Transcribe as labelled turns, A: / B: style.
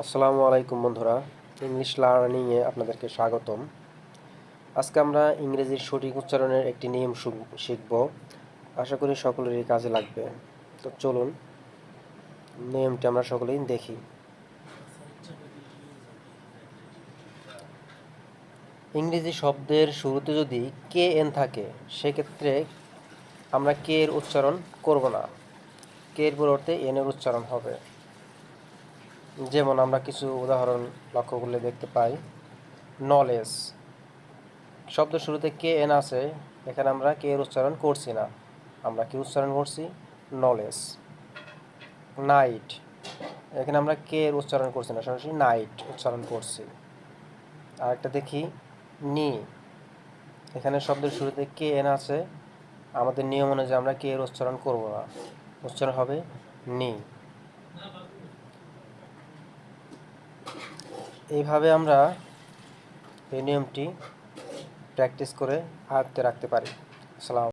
A: আসসালামু আলাইকুম বন্ধুরা, ইংলিশ লার্নিংয়ে আপনাদেরকে স্বাগতম। আজকে আমরা ইংরেজির সঠিক উচ্চারণের একটি নিয়ম শিখব। আশা করি সকলেরই কাজে লাগবে। তো চলুন নিয়মটি আমরা সকলেই দেখি। ইংরেজি শব্দের শুরুতে যদি কে এন থাকে, সেক্ষেত্রে আমরা কে এর উচ্চারণ করব না, কে এর পরিবর্তে এন এর উচ্চারণ হবে। যেমন আমরা কিছু উদাহরণ লক্ষ্য করলে দেখতে পাই। নলেজ শব্দের শুরুতে কে এন আছে, এখানে আমরা কে এর উচ্চারণ করছি না, আমরা কি উচ্চারণ করছি? নলেজ। নাইট, এখানে আমরা কে এর উচ্চারণ করছি না, সরাসরি নাইট উচ্চারণ করছি। আরেকটা দেখি, নি, এখানে শব্দের শুরুতে কে এন আছে, আমাদের নিয়ম অনুযায়ী আমরা কে এর উচ্চারণ করব না, উচ্চারণ হবে নি। এইভাবে আমরা এই নিয়মটি প্র্যাকটিস করে আয়ত্তে রাখতে পারি। আসসালাম।